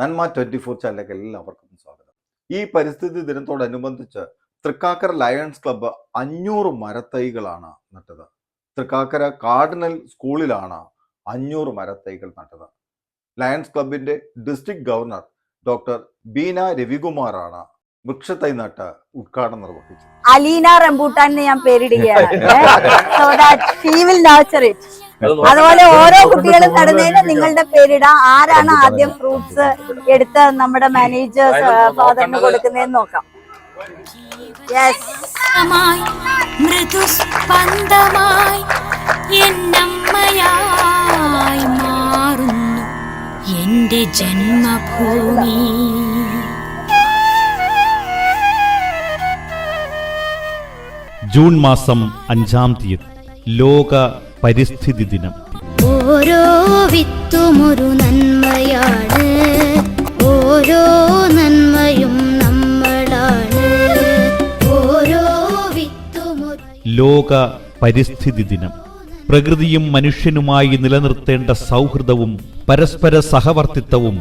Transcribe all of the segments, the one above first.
നന്മ 24 ചാനലിലേക്ക് എല്ലാവർക്കും സ്വാഗതം. ഈ പരിസ്ഥിതി ദിനത്തോടനുബന്ധിച്ച് തൃക്കാക്കര ലയൺസ് ക്ലബ്ബ് 500 മരത്തൈകളാണ് നട്ടത്. തൃക്കാക്കര കാർഡിനൽ സ്കൂളിലാണ് 500 മരത്തൈകൾ നട്ടത്. ലയൺസ് ക്ലബിന്റെ ഡിസ്ട്രിക്ട് ഗവർണർ ഡോക്ടർ ബീന രവികുമാറാണ് വൃക്ഷത്തൈ നട്ട് ഉദ്ഘാടനം നിർവഹിച്ചു. അലീന റംബൂട്ടാൻ എന്ന് ഞാൻ പേരിടുകയാണ്. So that she will nurture it. അതുപോലെ ഓരോ കുട്ടികളും നടുന്നതിന് നിങ്ങളുടെ പേരിടാം. ആരാണ് ആദ്യം ഫ്രൂട്ട്സ് എടുത്ത് നമ്മുടെ മാനേജേഴ്സ് ഫാദറിന് കൊടുക്കുന്നതെന്ന് നോക്കാം. മൃദുസ്പന്ദമായി എന്നമ്മയായി മാറുന്നു എന്റെ ജന്മഭൂമി. ജൂൺ മാസം 5-ാം തീയതി ലോക പരിസ്ഥിതി ദിനം. ഓരോ വിത്തുമൊരു നന്മയാണ്, ഓരോ നന്മയും നമ്മളാണ്, ഓരോ വിത്തുമൊരു. ലോക പരിസ്ഥിതി ദിനം പ്രകൃതിയും മനുഷ്യനുമായി നിലനിർത്തേണ്ട സൗഹൃദവും പരസ്പര സഹവർത്തിത്വവും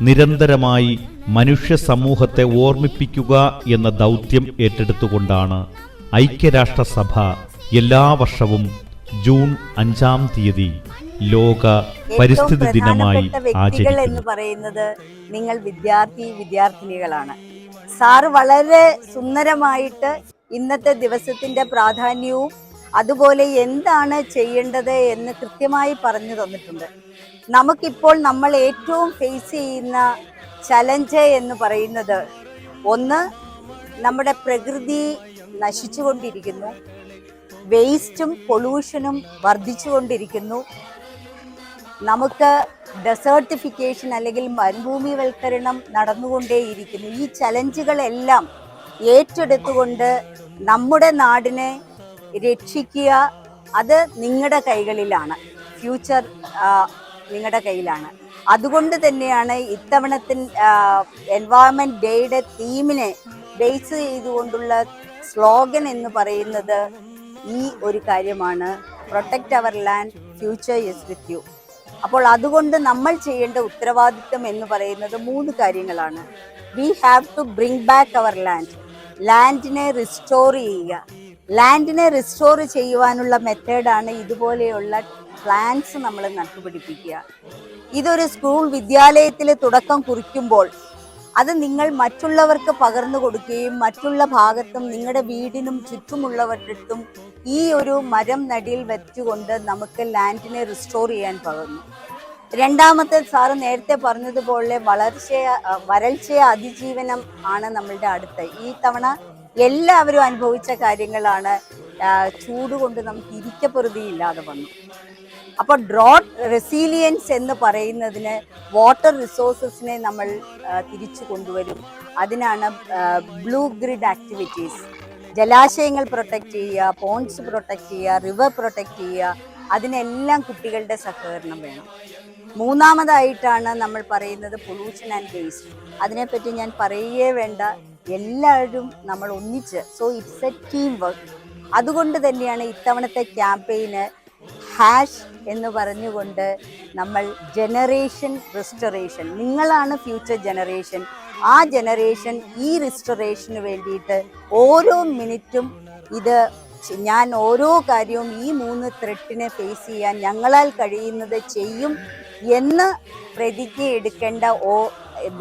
നിരന്തരമായി മനുഷ്യ സമൂഹത്തെ ഓർമ്മിപ്പിക്കുക എന്ന ദൗത്യം ഏറ്റെടുത്തുകൊണ്ടാണ് ഐക്യരാഷ്ട്രസഭ എല്ലാ വർഷവും ജൂൺ 5-ാം തീയതി ലോക പരിസ്ഥിതി ദിനമായി ആചരിക്കുന്നു. എന്ന് പറയുന്നത് നിങ്ങൾ വിദ്യാർത്ഥിനികളാണ്. സാറ് വളരെ സുന്ദരമായിട്ട് ഇന്നത്തെ ദിവസത്തിന്റെ പ്രാധാന്യവും അതുപോലെ എന്താണ് ചെയ്യേണ്ടത് എന്ന് കൃത്യമായി പറഞ്ഞു തന്നിട്ടുണ്ട്. നമുക്കിപ്പോൾ നമ്മൾ ഏറ്റവും ഫേസ് ചെയ്യുന്ന ചലഞ്ച് എന്ന് പറയുന്നത്, ഒന്ന്, നമ്മുടെ പ്രകൃതി നശിച്ചുകൊണ്ടിരിക്കുന്നു, വേസ്റ്റും പൊല്യൂഷനും വർദ്ധിച്ചുകൊണ്ടിരിക്കുന്നു, നമുക്ക് ഡെസേർട്ടിഫിക്കേഷൻ അല്ലെങ്കിൽ മരുഭൂമിവൽക്കരണം നടന്നുകൊണ്ടേയിരിക്കുന്നു. ഈ ചലഞ്ചുകളെല്ലാം ഏറ്റെടുത്തുകൊണ്ട് നമ്മുടെ നാടിനെ രക്ഷിക്കുക, അത് നിങ്ങളുടെ കൈകളിലാണ്. ഫ്യൂച്ചർ നിങ്ങളുടെ കയ്യിലാണ്. അതുകൊണ്ട് തന്നെയാണ് ഇത്തവണത്തെ എൻവയോൺമെന്റ് ഡേയുടെ തീമിനെ ബേസ് ചെയ്തുകൊണ്ടുള്ള സ്ലോഗൻ എന്ന് പറയുന്നത് ഈ ഒരു കാര്യമാണ്, protect our land, future is with you. അപ്പോൾ അതുകൊണ്ട് നമ്മൾ ചെയ്യേണ്ട ഉത്തരവാദിത്വം എന്ന് പറയുന്നത് 3 കാര്യങ്ങളാണ്. We have to bring back our land. ലാൻഡിനെ റിസ്റ്റോർ ചെയ്യുക. ലാൻഡിനെ റിസ്റ്റോർ ചെയ്യുവാനുള്ള മെത്തേഡാണ് ഇതുപോലെയുള്ള പ്ലാന്റ്സ് നമ്മൾ നട്ടുപിടിപ്പിക്കുക. ഇതൊരു സ്കൂൾ വിദ്യാലയത്തിൽ തുടക്കം കുറിക്കുമ്പോൾ അത് നിങ്ങൾ മറ്റുള്ളവർക്ക് പകർന്നു കൊടുക്കുകയും മറ്റുള്ള ഭാഗത്തും നിങ്ങളുടെ വീടിനും ചുറ്റുമുള്ളവരിടത്തും ഈ ഒരു മരം നടിയിൽ വെച്ചുകൊണ്ട് നമുക്ക് ലാൻഡിനെ റിസ്റ്റോർ ചെയ്യാൻ പകർന്നു. രണ്ടാമത്തെ, സാറ് നേരത്തെ പറഞ്ഞതുപോലെ വരൾച്ചയെ അതിജീവനം ആണ് നമ്മളുടെ അടുത്ത്. ഈ തവണ എല്ലാവരും അനുഭവിച്ച കാര്യങ്ങളാണ്. ചൂട് കൊണ്ട് നമുക്ക് ഇരിക്കപ്പൊറുതിയില്ലാതെ വന്നു. അപ്പോൾ ഡ്രോട്ട് റെസീലിയൻസ് എന്ന് പറയുന്നതിന് വാട്ടർ റിസോഴ്സസിനെ നമ്മൾ തിരിച്ചു കൊണ്ടുവരും. അതിനാണ് ബ്ലൂ ഗ്രിഡ് ആക്ടിവിറ്റീസ്. ജലാശയങ്ങൾ പ്രൊട്ടക്റ്റ് ചെയ്യുക, പോണ്ട്സ് പ്രൊട്ടക്റ്റ് ചെയ്യുക, റിവർ പ്രൊട്ടക്റ്റ് ചെയ്യുക, അതിനെല്ലാം കുട്ടികളുടെ സഹകരണം വേണം. മൂന്നാമതായിട്ടാണ് നമ്മൾ പറയുന്നത് പൊല്യൂഷൻ ആൻഡ് വേസ്റ്റ്. അതിനെപ്പറ്റി ഞാൻ പറയുകയേ വേണ്ട, എല്ലാവരും നമ്മൾ ഒന്നിച്ച്. So it's A team work. അതുകൊണ്ട് തന്നെയാണ് ഇത്തവണത്തെ ക്യാമ്പയിന് ഹാഷ് എന്ന് പറഞ്ഞുകൊണ്ട് നമ്മൾ ജനറേഷൻ റിസ്റ്റോറേഷൻ, നിങ്ങളാണ് ഫ്യൂച്ചർ ജനറേഷൻ, ആ ജനറേഷൻ ഈ റിസ്റ്റോറേഷന് വേണ്ടിയിട്ട് ഓരോ മിനിറ്റും ഞാൻ ഓരോ കാര്യവും ഈ 3 ത്രെട്ടിനെ ഫേസ് ചെയ്യാൻ ഞങ്ങളാൽ കഴിയുന്നത് ചെയ്യും എന്ന് പ്രതിജ്ഞ എടുക്കേണ്ട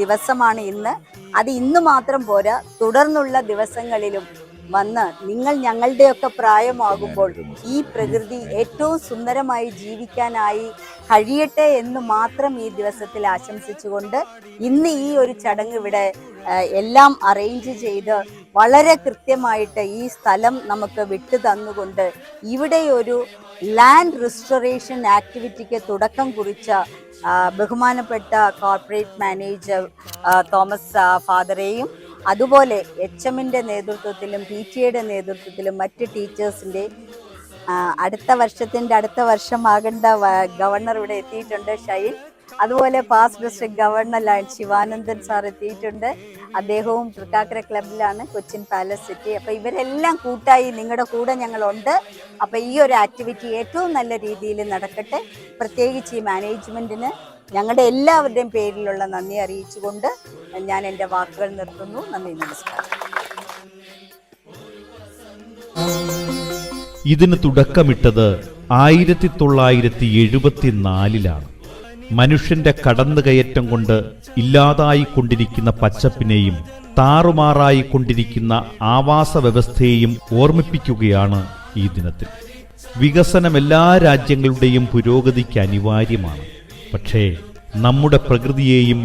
ദിവസമാണ് ഇന്ന്. അത് ഇന്ന് മാത്രം പോരാ, തുടർന്നുള്ള ദിവസങ്ങളിലും വന്ന് നിങ്ങൾ ഞങ്ങളുടെയൊക്കെ പ്രായമാകുമ്പോൾ ഈ പ്രകൃതി ഏറ്റവും സുന്ദരമായി ജീവിക്കാനായി കഴിയട്ടെ എന്ന് മാത്രം ഈ ദിവസത്തിൽ ആശംസിച്ചുകൊണ്ട് ഇന്ന് ഈ ഒരു ചടങ്ങ് ഇവിടെ എല്ലാം അറേഞ്ച് ചെയ്ത് വളരെ കൃത്യമായിട്ട് ഈ സ്ഥലം നമുക്ക് വിട്ടു തന്നുകൊണ്ട് ഇവിടെ ഒരു ലാൻഡ് റിസ്റ്റോറേഷൻ ആക്ടിവിറ്റിക്ക് തുടക്കം കുറിച്ച ബഹുമാനപ്പെട്ട കോർപ്പറേറ്റ് മാനേജർ തോമസ് ഫാദറേയും അതുപോലെ HMന്റെ നേതൃത്വത്തിലും PTA നേതൃത്വത്തിലും മറ്റ് ടീച്ചേഴ്സിൻ്റെ അടുത്ത വർഷമാകേണ്ട ഗവർണർ ഇവിടെ എത്തിയിട്ടുണ്ട്, ഷൈൻ. അതുപോലെ past district governor Sivanandan sir എത്തിയിട്ടുണ്ട്. അദ്ദേഹവും തൃക്കാക്കര ക്ലബിലാണ്, കൊച്ചിൻ പാലസ് സിറ്റി. അപ്പോൾ ഇവരെല്ലാം കൂട്ടായി നിങ്ങളുടെ കൂടെ ഞങ്ങളുണ്ട്. അപ്പോൾ ഈ ഒരു ആക്ടിവിറ്റി ഏറ്റവും നല്ല രീതിയിൽ നടക്കട്ടെ. പ്രത്യേകിച്ച് ഈ മാനേജ്മെൻറ്റിന് ഞങ്ങളുടെ എല്ലാവരുടെയും പേരിലുള്ള നന്ദി അറിയിച്ചുകൊണ്ട് ഞാൻ എൻ്റെ വാക്കുകൾ നിർത്തുന്നു. നന്ദി, നമസ്കാരം. ഇതിന് തുടക്കമിട്ടത് 1974-ലാണ്. മനുഷ്യന്റെ കടന്നുകയറ്റം കൊണ്ട് ഇല്ലാതായിക്കൊണ്ടിരിക്കുന്ന പച്ചപ്പിനെയും താറുമാറായിക്കൊണ്ടിരിക്കുന്ന ആവാസ വ്യവസ്ഥയെയും ഓർമ്മിപ്പിക്കുകയാണ് ഈ ദിനത്തിൽ. വികസനം എല്ലാ രാജ്യങ്ങളുടെയും പുരോഗതിക്ക് അനിവാര്യമാണ്. പക്ഷേ നമ്മുടെ പ്രകൃതിയെയും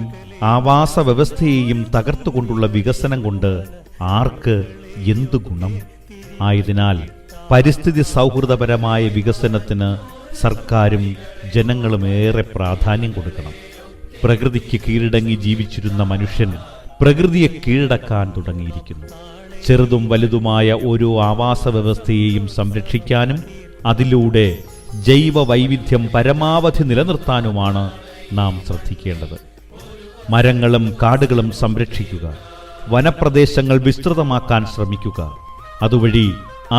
ആവാസ വ്യവസ്ഥയെയും തകർത്തുകൊണ്ടുള്ള വികസനം കൊണ്ട് ആർക്ക് എന്തു ഗുണം? ആയതിനാൽ പരിസ്ഥിതി സൗഹൃദപരമായ വികസനത്തിന് സർക്കാരും ജനങ്ങളും ഏറെ പ്രാധാന്യം കൊടുക്കണം. പ്രകൃതിക്ക് കീഴടങ്ങി ജീവിച്ചിരുന്ന മനുഷ്യൻ പ്രകൃതിയെ കീഴടക്കാൻ തുടങ്ങിയിരിക്കുന്നു. ചെറുതും വലുതുമായ ഓരോ ആവാസ വ്യവസ്ഥയെയും സംരക്ഷിക്കാനും അതിലൂടെ ജൈവ വൈവിധ്യം പരമാവധി നിലനിർത്താനുമാണ് നാം ശ്രദ്ധിക്കേണ്ടത്. മരങ്ങളും കാടുകളും സംരക്ഷിക്കുക, വനപ്രദേശങ്ങൾ വിസ്തൃതമാക്കാൻ ശ്രമിക്കുക. അതുവഴി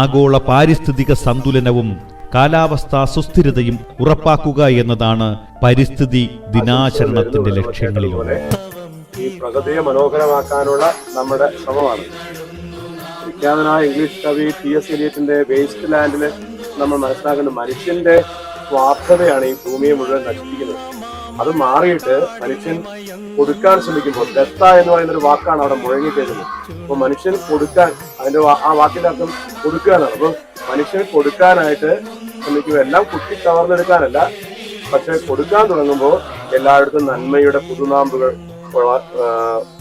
ആഗോള പാരിസ്ഥിതിക സന്തുലനവും കാലാവസ്ഥാ സുസ്ഥിരതയും ഉറപ്പാക്കുക എന്നതാണ് പരിസ്ഥിതി ദിനാചരണത്തിന്റെ ലക്ഷ്യങ്ങളിലൊന്ന്. ഈ പ്രകൃതിയെ മനോഹരമാക്കാനുള്ള നമ്മുടെ ശ്രമമാണ്. വിഖ്യാതനായ ഇംഗ്ലീഷ് കവി T.S. എലിയറ്റിന്റെ വേസ്റ്റ് ലാൻഡിൽ നമ്മൾ മനസ്സിലാക്കുന്ന മനുഷ്യന്റെ സ്വാർത്ഥതയാണ് ഈ ഭൂമിയെ മുഴുവൻ നശിപ്പിക്കുന്നത്. അത് മാറിയിട്ട് മനുഷ്യൻ കൊടുക്കാൻ ശ്രമിക്കുമ്പോൾ ദത്ത എന്ന് പറയുന്ന ഒരു വാക്കാണ് അവിടെ മുഴങ്ങിക്കേൾക്കുന്നത്. അപ്പൊ മനുഷ്യൻ കൊടുക്കാൻ, അതിന്റെ ആ വാക്കിന്റെ അർത്ഥം കൊടുക്കുക എന്നാണ്. അപ്പൊ മനുഷ്യൻ കൊടുക്കാനായിട്ട് ശ്രമിക്കുക. എല്ലാം കുത്തി കവർന്നെടുക്കാനല്ല, പക്ഷെ കൊടുക്കാൻ തുടങ്ങുമ്പോൾ എല്ലായിടത്തും നന്മയുടെ പുതുനാമ്പുകൾ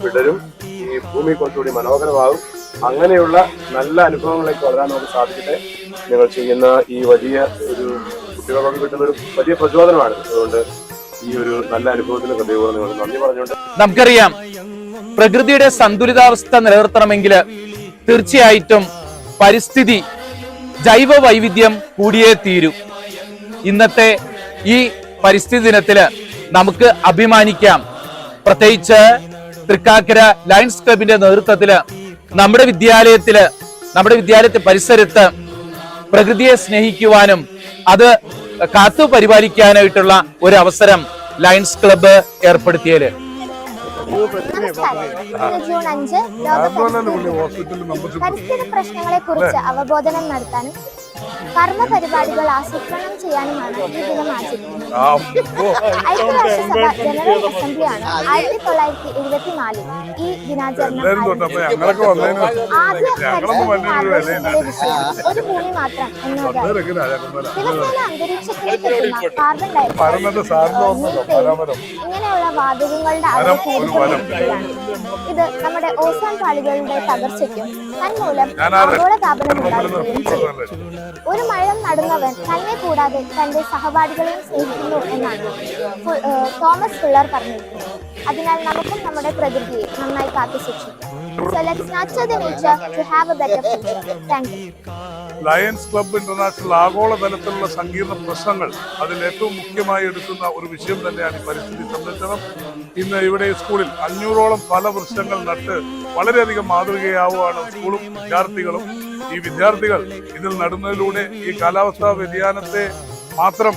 വിടരും. ഈ ഭൂമി കുറച്ചുകൂടി മനോഹരമാകും. അങ്ങനെയുള്ള നല്ല അനുഭവങ്ങളിലേക്ക് വളരാൻ നമുക്ക് സാധിക്കട്ടെ. നിങ്ങൾ ചെയ്യുന്ന ഈ വലിയ ഒരു കുട്ടികളോട് കിട്ടുന്ന ഒരു വലിയ പ്രചോദനമാണ്. അതുകൊണ്ട് ഈ ഒരു നല്ല അനുഭവത്തിന് ഹൃദയപൂർവ്വം നിങ്ങൾ നന്ദി പറഞ്ഞുകൊണ്ട്, നമുക്കറിയാം പ്രകൃതിയുടെ സന്തുലിതാവസ്ഥ നിലനിർത്തണമെങ്കിൽ തീർച്ചയായിട്ടും പരിസ്ഥിതി ജൈവ വൈവിധ്യം കൂടിയേ തീരൂ. ഇന്നത്തെ ഈ പരിസ്ഥിതി ദിനത്തില് നമുക്ക് അഭിമാനിക്കാം. പ്രത്യേകിച്ച് തൃക്കാക്കര ലയൺസ് ക്ലബിന്റെ നേതൃത്വത്തില് നമ്മുടെ വിദ്യാലയത്തെ പരിസരത്ത് പ്രകൃതിയെ സ്നേഹിക്കുവാനും അത് കാത്തു പരിപാലിക്കാനായിട്ടുള്ള ഒരു അവസരം ലയൺസ് ക്ലബ്ബ് ഏർപ്പെടുത്തിയത്. ജൂൺ 5 ലോക പരിസ്ഥിതി പ്രശ്നങ്ങളെ കുറിച്ച് അവബോധനം നടത്താനും കർമ്മ പരിപാടികൾ ആസൂത്രണം ചെയ്യാനുമാണ് ഈ ദിനം ആചരിക്കുന്നത്. ഐക്യരാഷ്ട്രസഭ ജനറൽ അസംബ്ലിയാണ് 1974 ഈ ദിനാചരണം ആദ്യ ഒരു ഭൂമി മാത്രം എന്നത് ദിവസേന അന്തരീക്ഷത്തിലേക്ക് എത്തുന്ന കാർബൺ ഡയോക്സൈഡ്, ഇങ്ങനെയുള്ള വാതകങ്ങളുടെ അളവ് കൂടിക്കൊണ്ടിരിക്കുകയാണ്. ഇത് നമ്മുടെ ഓസോൺ പാളികളുടെ തകർച്ചയ്ക്കും തന്മൂലം ആഗോള താപനം ഉണ്ടാകുകയും ചെയ്യും. ഒരു മരം നടുന്നവൻ തന്നെ കൂടാതെ തന്റെ സഹപാഠികളെയും സ്നേഹിക്കുന്നു എന്നാണ് തോമസ് ഫുള്ളർ പറഞ്ഞിരിക്കുന്നത്. അതിനാൽ നമുക്കും നമ്മുടെ പ്രകൃതിയെ നന്നായി കാത്തു സൂക്ഷിക്കാം. So let's nurture the nature to have a better future. Thank you. Lions club international ആഗോളതലത്തിലുള്ള സങ്കീർണ പ്രശ്നങ്ങൾ, അതിൽ ഏറ്റവും മുഖ്യമായി എടുക്കുന്ന ഒരു വിഷയം തന്നെയാണ് പരിസ്ഥിതി സംരക്ഷണം. ഇന്ന് ഇവിടെ സ്കൂളിൽ 500ഓളം പല വൃക്ഷങ്ങൾ നട്ട് വളരെയധികം മാതൃകയാവുകയാണ് സ്കൂളും വിദ്യാർത്ഥികളും. ഈ വിദ്യാർത്ഥികൾ ഇതിൽ നടുന്നതിലൂടെ ഈ കാലാവസ്ഥാ വ്യതിയാനത്തെ മാത്രം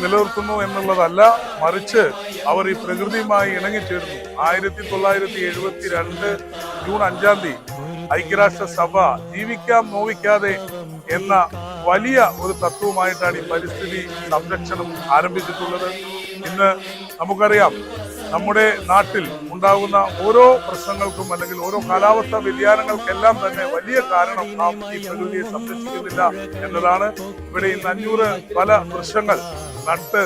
നിലനിർത്തുന്നു എന്നുള്ളതല്ല, മറിച്ച് അവർ ഈ പ്രകൃതിയുമായി ഇണങ്ങിച്ചേർന്നു. 1972 ജൂൺ 5 ഐക്യരാഷ്ട്രസഭ ജീവിക്കാം നോവിക്കാതെ എന്ന വലിയ ഒരു തത്വമായിട്ടാണ് ഈ പരിസ്ഥിതി സംരക്ഷണം ആരംഭിച്ചിട്ടുള്ളത്. ഇന്ന് നമുക്കറിയാം, നമ്മുടെ നാട്ടിൽ ഉണ്ടാകുന്ന ഓരോ പ്രശ്നങ്ങൾക്കും അല്ലെങ്കിൽ ഓരോ കാലാവസ്ഥാ വ്യതിയാനങ്ങൾക്കെല്ലാം തന്നെ വലിയ കാരണം നാം ഈ പ്രകൃതിയെ സംരക്ഷിക്കുന്നില്ല എന്നതാണ്. ഇവിടെ ഇന്ന് 500 പല വൃക്ഷങ്ങൾ നട്ട്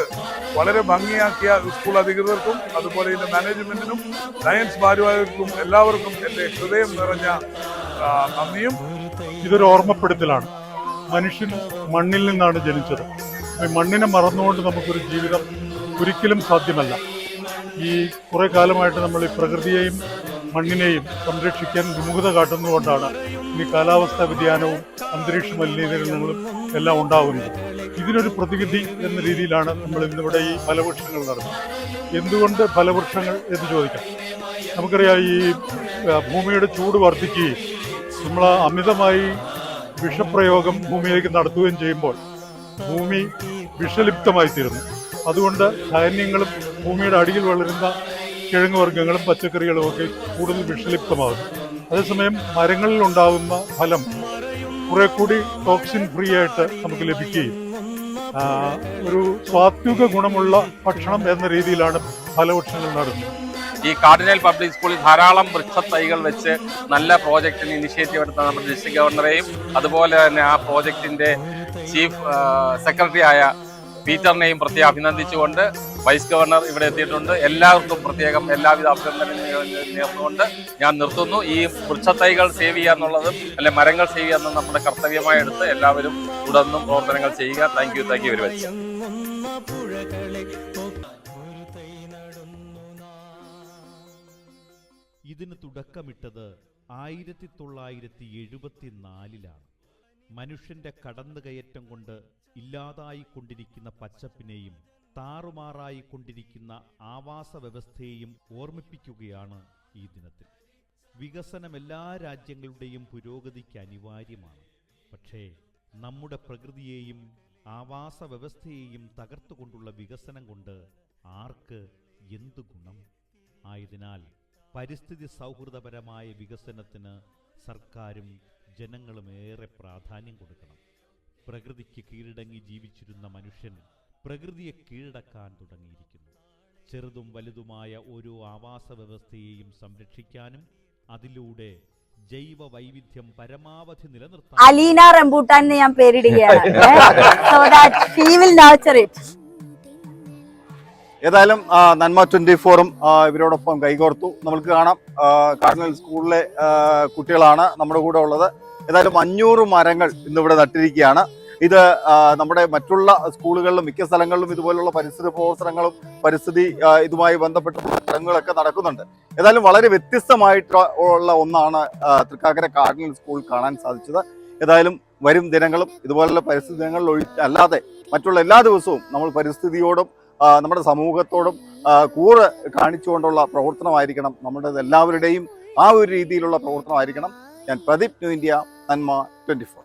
വളരെ ഭംഗിയാക്കിയ സ്കൂൾ അധികൃതർക്കും അതുപോലെ ഇതിന്റെ മാനേജ്മെന്റിനും ലയൺസ് ഭാരവാഹികൾക്കും എല്ലാവർക്കും എന്റെ ഹൃദയം നിറഞ്ഞ നന്ദിയും. ഇതൊരു ഓർമ്മപ്പെടുത്തലാണ്. മനുഷ്യൻ മണ്ണിൽ നിന്നാണ് ജനിച്ചത്. മണ്ണിനെ മറന്നുകൊണ്ട് നമുക്കൊരു ജീവിതം ഒരിക്കലും സാധ്യമല്ല. ഈ കുറെ കാലമായിട്ട് നമ്മൾ ഈ പ്രകൃതിയെയും മണ്ണിനെയും സംരക്ഷിക്കാൻ വിമുഖത കാട്ടുന്നതുകൊണ്ടാണ് ഈ കാലാവസ്ഥാ വ്യതിയാനവും അന്തരീക്ഷ മലിനീകരണങ്ങളും എല്ലാം ഉണ്ടാകുന്നത്. ഇതിനൊരു പ്രതിവിധി എന്ന രീതിയിലാണ് നമ്മൾ ഇന്നിവിടെ ഈ ഫലവൃക്ഷങ്ങൾ നടത്തുന്നത്. എന്തുകൊണ്ട് ഫലവൃക്ഷങ്ങൾ എന്ന് ചോദിക്കാം. നമുക്കറിയാം, ഈ ഭൂമിയുടെ ചൂട് വർദ്ധിക്കുകയും നമ്മൾ അമിതമായി വിഷപ്രയോഗം ഭൂമിയിലേക്ക് നടത്തുകയും ചെയ്യുമ്പോൾ ഭൂമി വിഷലിപ്തമായി തീരുന്നു. അതുകൊണ്ട് ധാന്യങ്ങളും ഭൂമിയുടെ അടിയിൽ വളരുന്ന കിഴങ്ങ് വർഗ്ഗങ്ങളും പച്ചക്കറികളും ഒക്കെ കൂടുതൽ വിഷലിപ്തമാകുന്നു. അതേസമയം മരങ്ങളിൽ ഉണ്ടാകുന്ന ഫലം കുറെ കൂടി ടോക്സിൻ ഫ്രീ ആയിട്ട് നമുക്ക് ലഭിക്കുകയും ഒരു സാത്വിക ഗുണമുള്ള ഭക്ഷണം എന്ന രീതിയിലാണ് ഫലവൃക്ഷങ്ങൾ നടുന്നത്. ഈ കാർഡിനൽ പബ്ലിക് സ്കൂളിൽ ധാരാളം വൃക്ഷത്തൈകൾ വെച്ച് നല്ല പ്രോജക്റ്റിന് ഇനിഷ്യേറ്റീവ് എടുത്ത നമ്മുടെ ഡിസ്ട്രിക്ട് ഗവർണറെയും അതുപോലെ തന്നെ ആ പ്രോജക്റ്റിന്റെ ചീഫ് സെക്രട്ടറി ആയ പീറ്ററിനെയും പ്രത്യേകം അഭിനന്ദിച്ചുകൊണ്ട് വൈസ് ഗവർണർ ഇവിടെ എത്തിയിട്ടുണ്ട്. എല്ലാവർക്കും പ്രത്യേകം എല്ലാവിധ അഭിനന്ദനങ്ങളും നേർന്നുകൊണ്ട് ഞാൻ നിർത്തുന്നു. ഈ വൃക്ഷത്തൈകൾ സേവ് ചെയ്യുക എന്നുള്ളതും അല്ലെ മരങ്ങൾ സേവ് ചെയ്യുക എന്നത് നമ്മുടെ കർത്തവ്യമായി എടുത്ത് എല്ലാവരും തുടർന്നും പ്രവർത്തനങ്ങൾ ചെയ്യുക. Thank you very much. ഇതിന് തുടക്കമിട്ടത് 1974-ലാണ്. മനുഷ്യന്റെ കടന്നുകയറ്റം കൊണ്ട് ഇല്ലാതായിക്കൊണ്ടിരിക്കുന്ന പച്ചപ്പിനെയും താറുമാറായിക്കൊണ്ടിരിക്കുന്ന ആവാസ വ്യവസ്ഥയെയും ഓർമ്മിപ്പിക്കുകയാണ് ഈ ദിനത്തിൽ. വികസനം എല്ലാ രാജ്യങ്ങളുടെയും പുരോഗതിക്ക് അനിവാര്യമാണ്. പക്ഷേ നമ്മുടെ പ്രകൃതിയെയും ആവാസ വ്യവസ്ഥയെയും തകർത്തുകൊണ്ടുള്ള വികസനം കൊണ്ട് ആർക്ക് എന്തു ഗുണം? ആയതിനാൽ പരിസ്ഥിതി സൗഹൃദപരമായ വികസനത്തിന് സർക്കാരും ജനങ്ങളും ഏറെ പ്രാധാന്യം കൊടുക്കണം. പ്രകൃതിക്ക് കീഴടങ്ങി ജീവിച്ചിരുന്ന മനുഷ്യൻ പ്രകൃതിയെ കീഴടക്കാൻ തുടങ്ങിയിരിക്കുന്നു. ചെറുതും വലുതുമായ ഓരോ ആവാസ വ്യവസ്ഥയെയും സംരക്ഷിക്കാനും അതിലൂടെ ജൈവ വൈവിധ്യം പരമാവധി നിലനിർത്താൻ അലീന റംബൂട്ടാൻ എന്ന് ഞാൻ പേരിടുകയാണ്. So that she will nurture it. ഏതായാലും നന്മ 24ഉം ഇവരോടൊപ്പം കൈകോർത്തു. നമുക്ക് കാണാം കാർഡിനൽ സ്കൂളിലെ കുട്ടികളാണ് നമ്മുടെ കൂടെ ഉള്ളത്. ഏതായാലും 500 മരങ്ങൾ ഇന്നിവിടെ നട്ടിരിക്കുകയാണ്. ഇത് നമ്മുടെ മറ്റുള്ള സ്കൂളുകളിലും മിക്ക സ്ഥലങ്ങളിലും ഇതുപോലുള്ള പരിസ്ഥിതി പ്രവർത്തനങ്ങളും പരിസ്ഥിതി ഇതുമായി ബന്ധപ്പെട്ട ചടങ്ങുകളൊക്കെ നടക്കുന്നുണ്ട്. ഏതായാലും വളരെ വ്യത്യസ്തമായിട്ടുള്ള ഒന്നാണ് തൃക്കാക്കര കാർഡിനൽ സ്കൂൾ കാണാൻ സാധിച്ചത്. ഏതായാലും വരും ദിനങ്ങളും ഇതുപോലുള്ള പരിസ്ഥിതി ദിനങ്ങളിൽ അല്ലാതെ മറ്റുള്ള എല്ലാ ദിവസവും നമ്മൾ പരിസ്ഥിതിയോടും നമ്മുടെ സമൂഹത്തോടും കൂറ് കാണിച്ചുകൊണ്ടുള്ള പ്രവർത്തനമായിരിക്കണം നമ്മുടെ എല്ലാവരുടെയും ആ ഒരു രീതിയിലുള്ള പ്രവർത്തനമായിരിക്കണം. ഞാൻ പ്രദീപ്, ന്യൂ ഇന്ത്യ, നന്മ 24.